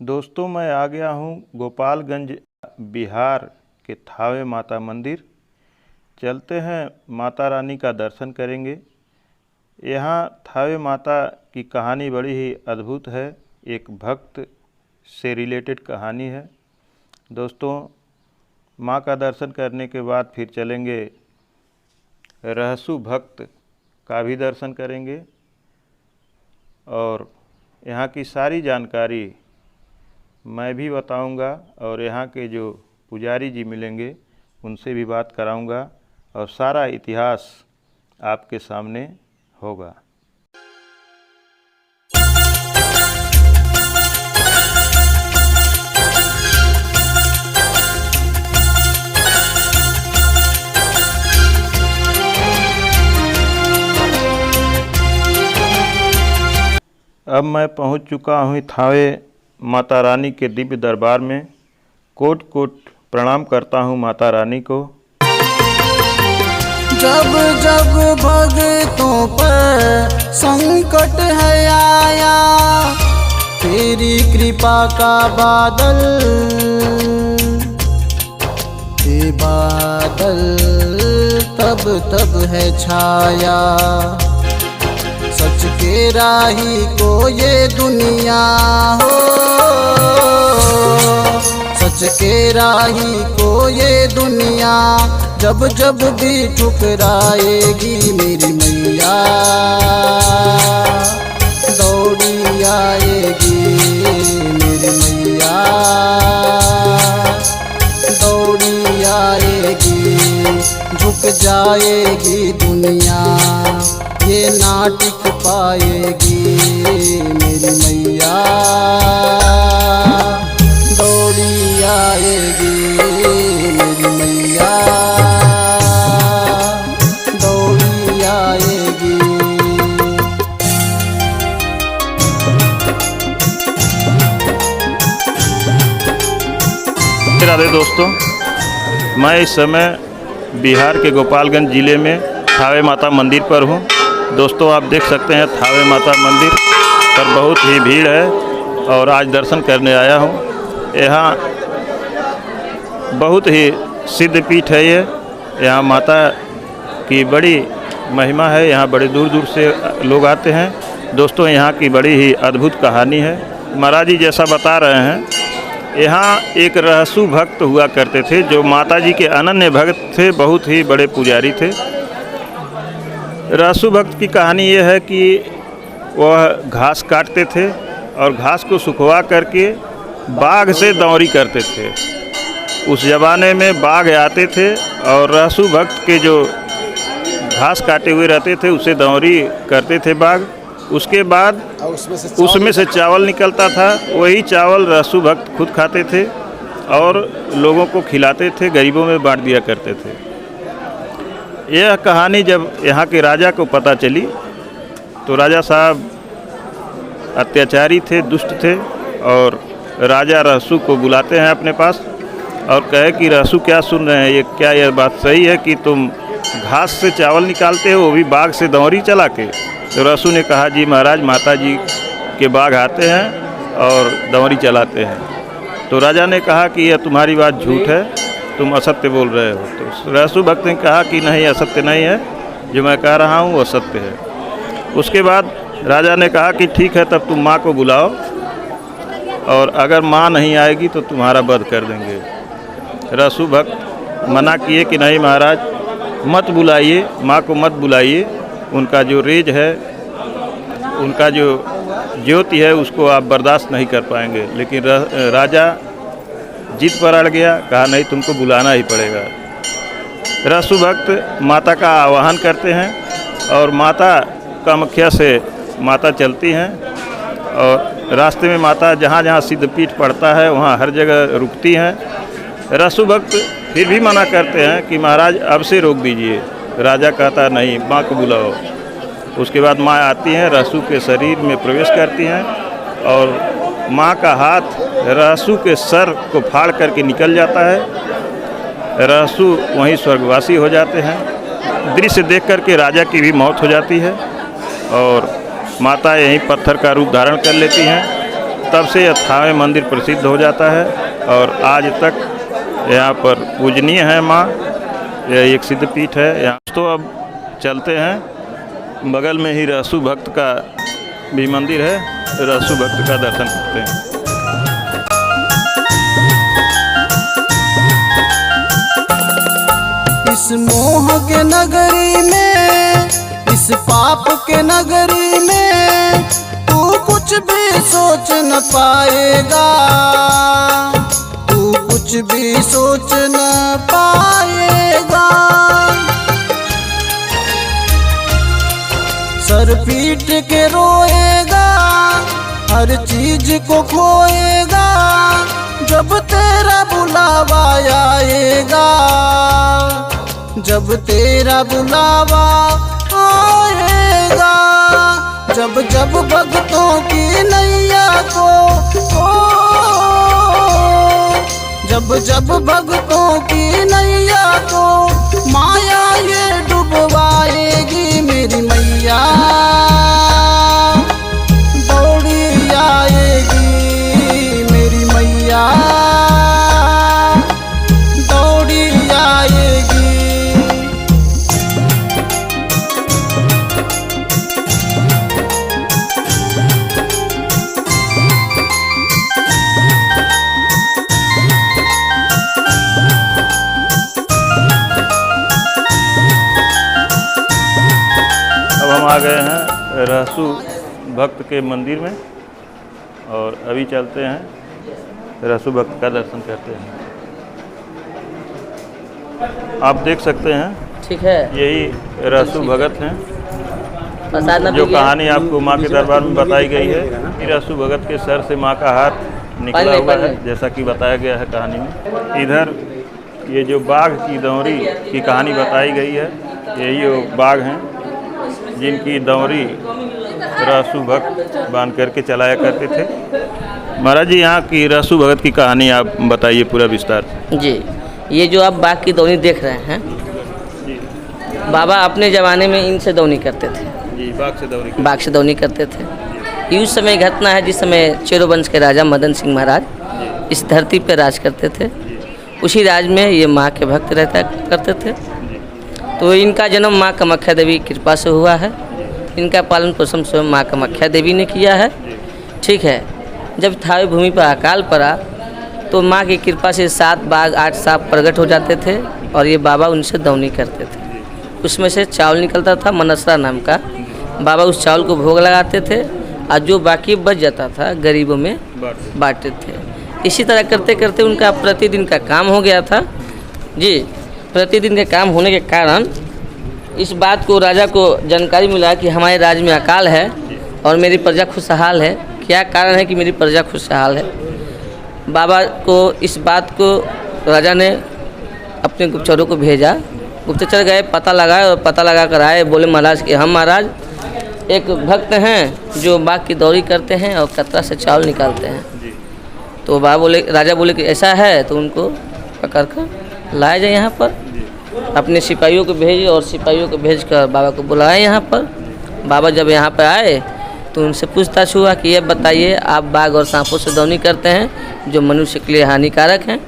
दोस्तों, मैं आ गया हूँ गोपालगंज बिहार के थावे माता मंदिर। चलते हैं, माता रानी का दर्शन करेंगे। यहाँ थावे माता की कहानी बड़ी ही अद्भुत है। एक भक्त से रिलेटेड कहानी है। दोस्तों, माँ का दर्शन करने के बाद फिर चलेंगे, रहसु भक्त का भी दर्शन करेंगे और यहाँ की सारी जानकारी मैं भी बताऊंगा और यहाँ के जो पुजारी जी मिलेंगे उनसे भी बात कराऊंगा और सारा इतिहास आपके सामने होगा। अब मैं पहुंच चुका हूँ थावे माता रानी के दिव्य दरबार में। कोट कोट प्रणाम करता हूँ माता रानी को। जब जब भक्तों पर संकट है आया, तेरी कृपा का बादल, ये बादल तब तब है छाया। सच के राही को ये दुनिया हो, सच के राही को ये दुनिया जब जब भी ठुकराएगी, मेरी मैया दौड़ी आएगी, मेरी मैया दौड़ी आएगी। झुक जाएगी दुनिया, ये नाटिक पाएगी, मेरी मैया दौड़ी आएगी, मेरी मैया दौड़ी आएगी। राधे दोस्तों, मैं इस समय बिहार के गोपालगंज ज़िले में थावे माता मंदिर पर हूँ। दोस्तों, आप देख सकते हैं थावे माता मंदिर पर बहुत ही भीड़ है और आज दर्शन करने आया हूँ। यहाँ बहुत ही सिद्ध पीठ है ये। यहाँ माता की बड़ी महिमा है। यहाँ बड़े दूर दूर से लोग आते हैं। दोस्तों, यहाँ की बड़ी ही अद्भुत कहानी है। महाराज जी जैसा बता रहे हैं, यहाँ एक रहसु भक्त हुआ करते थे जो माता जी के अनन्य भक्त थे, बहुत ही बड़े पुजारी थे। रहसु भक्त की कहानी ये है कि वह घास काटते थे और घास को सुखवा करके बाघ से दौरी करते थे। उस ज़माने में बाघ आते थे और रहसु भक्त के जो घास काटे हुए रहते थे उसे दौरी करते थे बाघ। उसके बाद उसमें से चावल निकलता था। वही चावल रहसु भक्त खुद खाते थे और लोगों को खिलाते थे, गरीबों में बांट दिया करते थे। यह कहानी जब यहाँ के राजा को पता चली तो राजा साहब अत्याचारी थे, दुष्ट थे और राजा रहसु को बुलाते हैं अपने पास और कहे कि रहसु, क्या सुन रहे हैं, ये क्या यह बात सही है कि तुम घास से चावल निकालते हो, वो भी बाघ से दौरी चला के? तो रहसु ने कहा, जी महाराज, माता जी के बाघ आते हैं और दौरी चलाते हैं। तो राजा ने कहा कि यह तुम्हारी बात झूठ है, तुम असत्य बोल रहे हो। तो रहसु भक्त ने कहा कि नहीं, असत्य नहीं है, जो मैं कह रहा हूँ वो सत्य है। उसके बाद राजा ने कहा कि ठीक है, तब तुम माँ को बुलाओ और अगर माँ नहीं आएगी तो तुम्हारा वध कर देंगे। रहसु भक्त मना किए कि नहीं महाराज, मत बुलाइए, माँ को मत बुलाइए। उनका जो रेज है, उनका जो ज्योति है, उसको आप बर्दाश्त नहीं कर पाएंगे। लेकिन राजा जिद पर अड़ गया, कहा नहीं, तुमको बुलाना ही पड़ेगा। रहसु भक्त माता का आवाहन करते हैं और माता कामाख्या से माता चलती हैं और रास्ते में माता जहाँ जहाँ सिद्धपीठ पड़ता है वहाँ हर जगह रुकती हैं। रहसु भक्त फिर भी मना करते हैं कि महाराज अब से रोक दीजिए। राजा कहता नहीं, माँ को बुलाओ। उसके बाद माँ आती हैं, रहसु के शरीर में प्रवेश करती हैं और माँ का हाथ रहसु के सर को फाड़ करके निकल जाता है। रहसु वहीं स्वर्गवासी हो जाते हैं। दृश्य देख करके राजा की भी मौत हो जाती है और माता यहीं पत्थर का रूप धारण कर लेती हैं। तब से यह थावे मंदिर प्रसिद्ध हो जाता है और आज तक यहाँ पर पूजनीय है माँ। यह एक सिद्धपीठ है यहाँ। तो अब चलते हैं, बगल में ही रहसु भक्त का भी मंदिर है, रहसु भक्त का दर्शन करते हैं। इस मोह के नगरी में, इस पाप के नगरी में तू कुछ भी सोच न पाएगा, तू कुछ भी सोच न पाएगा। सर पीट के रोएगा, हर चीज को खोएगा, जब तेरा बुलावा आएगा, जब तेरा बुलावा आएगा। जब जब भक्तों की नैया को जब जब भक्तों की नैया को माया ये डुबवाएगी, मेरी मैया दौड़ी आएगी, मेरी मैया दौड़ी आएगी। अब हम आ गए हैं रहसु भक्त के मंदिर में और अभी चलते हैं रहसु भक्त का दर्शन करते हैं। आप देख सकते हैं, ठीक है, यही रहसु भगत हैं। प्रसाद न जो पीजिए। कहानी आपको माँ के दरबार में बताई गई है कि रहसु भगत के सर से माँ का हाथ निकला हुआ है, जैसा कि बताया गया है कहानी में। इधर ये जो बाघ की दौरी की कहानी बताई गई है, यही वो बाघ हैं जिनकी दौरी रहसु भक्त बांध करके चलाया करते थे। महाराज जी, यहाँ की रहसु भगत की कहानी आप बताइए पूरा विस्तार से। जी, ये जो आप बाघ की दौनी देख रहे हैं, बाबा अपने ज़माने में इनसे दौनी करते थे। जी, बाघ से दौनी करते थे। ये उस समय घटना है जिस समय चेरो वंश के राजा मदन सिंह महाराज इस धरती पर राज करते थे। उसी राज में ये माँ के भक्त रहता करते थे। तो इनका जन्म माँ कामाख्या देवी की कृपा से हुआ है। इनका पालन पोषण स्वयं माँ कामाख्या देवी ने किया है। ठीक है, जब थावे भूमि पर अकाल पड़ा तो माँ की कृपा से 7 बाघ 8 सांप प्रकट हो जाते थे और ये बाबा उनसे दौनी करते थे। उसमें से चावल निकलता था मनसरा नाम का। बाबा उस चावल को भोग लगाते थे और जो बाकी बच जाता था गरीबों में बांटते थे। इसी तरह करते करते उनका प्रतिदिन का काम हो गया था। जी, प्रतिदिन के काम होने के कारण इस बात को राजा को जानकारी मिला कि हमारे राज्य में अकाल है और मेरी प्रजा खुशहाल है। क्या कारण है कि मेरी प्रजा खुशहाल है? बाबा को इस बात को राजा ने अपने गुप्तचरों को भेजा। गुप्तचर गए, पता लगाए और पता लगा कर आए। बोले महाराज कि हम महाराज एक भक्त हैं जो बाघ की दौरी करते हैं और कतरा से चावल निकालते हैं। तो राजा बोले कि ऐसा है तो उनको पकड़ कर लाया जाए यहाँ पर। अपने सिपाहियों को भेजे और सिपाहियों को भेजकर बाबा को बुलाया यहाँ पर। बाबा जब यहाँ पर आए तो उनसे पूछताछ हुआ कि ये बताइए, आप बाघ और सांपों से दौनी करते हैं जो मनुष्य के लिए हानिकारक हैं,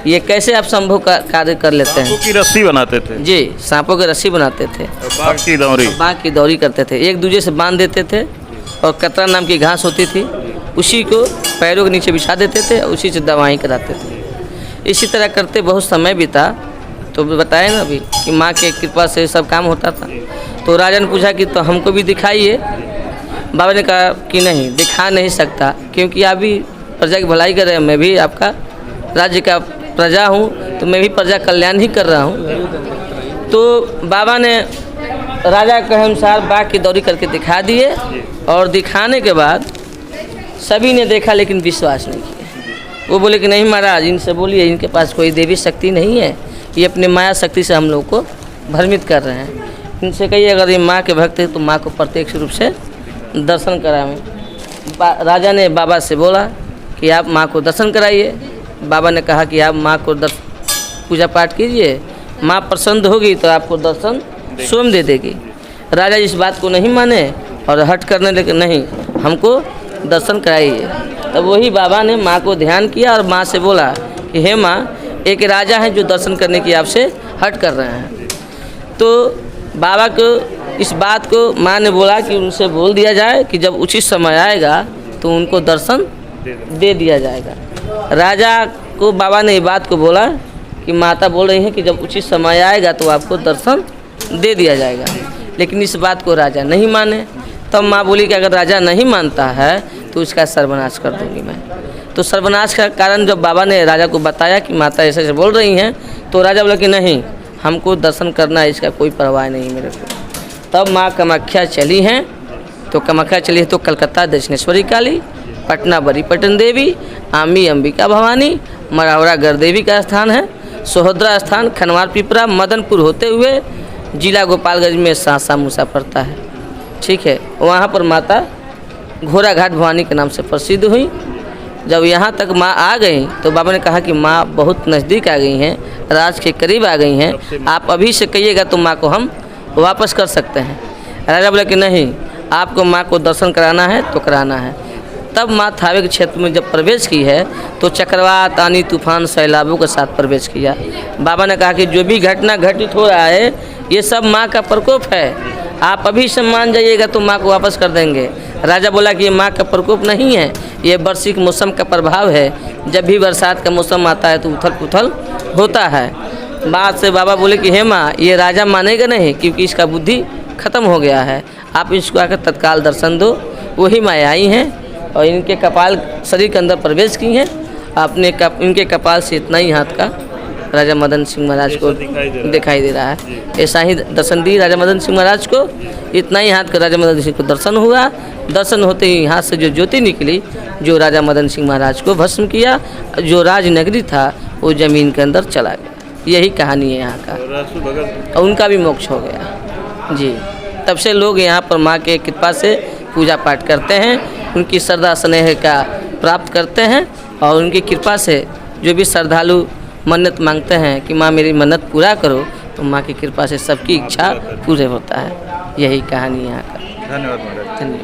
ये कैसे आप संभव कार्य कर लेते हैं? सांपों की रस्सी बनाते थे। जी, सांपों की रस्सी बनाते थे, बाघ की दौरी करते थे, एक दूसरे से बांध देते थे और कतरा नाम की घास होती थी उसी को पैरों के नीचे बिछा देते थे और उसी से दवाई कराते थे। इसी तरह करते बहुत समय बीता। तो बताए ना अभी कि माँ के कृपा से सब काम होता था। तो राजा ने पूछा कि तो हमको भी दिखाइए। बाबा ने कहा कि नहीं, दिखा नहीं सकता, क्योंकि आप भी प्रजा की भलाई कर रहे हैं, मैं भी आपका राज्य का प्रजा हूँ, तो मैं भी प्रजा कल्याण ही कर रहा हूँ। तो बाबा ने राजा के अनुसार बाघ की दौरी करके दिखा दिए और दिखाने के बाद सभी ने देखा लेकिन विश्वास नहीं किया। वो बोले कि नहीं महाराज, इनसे बोलिए, इनके पास कोई देवी शक्ति नहीं है, ये अपने माया शक्ति से हम लोग को भ्रमित कर रहे हैं। इनसे कहिए अगर ये माँ के भक्त है तो माँ को प्रत्यक्ष रूप से दर्शन कराएं। राजा ने बाबा से बोला कि आप माँ को दर्शन कराइए। बाबा ने कहा कि आप माँ को पूजा पाठ कीजिए, माँ प्रसन्न होगी तो आपको दर्शन स्वयं दे देगी। राजा इस बात को नहीं माने और हट करने लगे, नहीं हमको दर्शन कराइए। तब वही बाबा ने माँ को ध्यान किया और माँ से बोला कि हे माँ, एक राजा हैं जो दर्शन करने की आपसे हट कर रहे हैं। तो बाबा को इस बात को माँ ने बोला कि उनसे बोल दिया जाए कि जब उचित समय आएगा तो उनको दर्शन दे दिया जाएगा। राजा को बाबा ने ये बात को बोला कि माता बोल रही हैं कि जब उचित समय आएगा तो आपको दर्शन दे दिया जाएगा, लेकिन इस बात को राजा नहीं माने। तब माँ बोली कि अगर राजा नहीं मानता है तो इसका सर्वनाश कर दूंगी मैं। तो सर्वनाश का कारण जब बाबा ने राजा को बताया कि माता ऐसे ऐसे बोल रही हैं, तो राजा बोला कि नहीं, हमको दर्शन करना है, इसका कोई परवाह नहीं मेरे को। तब माँ कामाख्या चली हैं। तो कामाख्या चली है तो कलकत्ता दक्षिणेश्वरी काली, पटना बड़ी पटन देवी, आमी अंबिका भवानी, मरावरा गढ़देवी का स्थान है, सोहद्रा स्थान खनवार पिपरा मदनपुर होते हुए जिला गोपालगंज में सासा मूसा पड़ता है। ठीक है, वहाँ पर माता घोड़ा घाट भवानी के नाम से प्रसिद्ध हुई। जब यहाँ तक माँ आ गई तो बाबा ने कहा कि माँ बहुत नज़दीक आ गई हैं, राज के करीब आ गई हैं, आप अभी से कहिएगा तो माँ को हम वापस कर सकते हैं। राजा बोला कि नहीं, आपको माँ को दर्शन कराना है तो कराना है। तब माँ थावे के क्षेत्र में जब प्रवेश की है तो चक्रवात, आनी, तूफान, सैलाबों के साथ प्रवेश किया। बाबा ने कहा कि जो भी घटना घटित हो रहा है ये सब माँ का प्रकोप है, आप अभी से मान जाइएगा तो माँ को वापस कर देंगे। राजा बोला कि ये माँ का प्रकोप नहीं है, ये वर्षिक मौसम का प्रभाव है। जब भी बरसात का मौसम आता है तो उथल पुथल होता है। बात से बाबा बोले कि हे माँ, ये राजा मानेगा नहीं क्योंकि इसका बुद्धि खत्म हो गया है, आप इसको आकर तत्काल दर्शन दो। वही माँ आई हैं और इनके कपाल शरीर के अंदर प्रवेश की हैं। अपने इनके कपाल से इतना ही हाथ का राजा मदन सिंह महाराज को दिखाई दे रहा है। ऐसा ही दर्शन दी राजा मदन सिंह महाराज को, इतना ही हाथ का राजा मदन सिंह को दर्शन हुआ। दर्शन होते ही हाथ से जो ज्योति निकली, जो राजा मदन सिंह महाराज को भस्म किया, जो राजनगरी था वो जमीन के अंदर चला गया। यही कहानी है यहाँ का, और उनका भी मोक्ष हो गया जी। तब से लोग यहाँ पर माँ के कृपा से पूजा पाठ करते हैं, उनकी श्रद्धा स्नेह का प्राप्त करते हैं, और उनकी कृपा से जो भी श्रद्धालु मन्नत मांगते हैं कि माँ मेरी मन्नत पूरा करो, तो माँ की कृपा से सबकी इच्छा पूरे होता है। यही कहानी यहाँ का। धन्यवाद महाराज। धन्यवाद।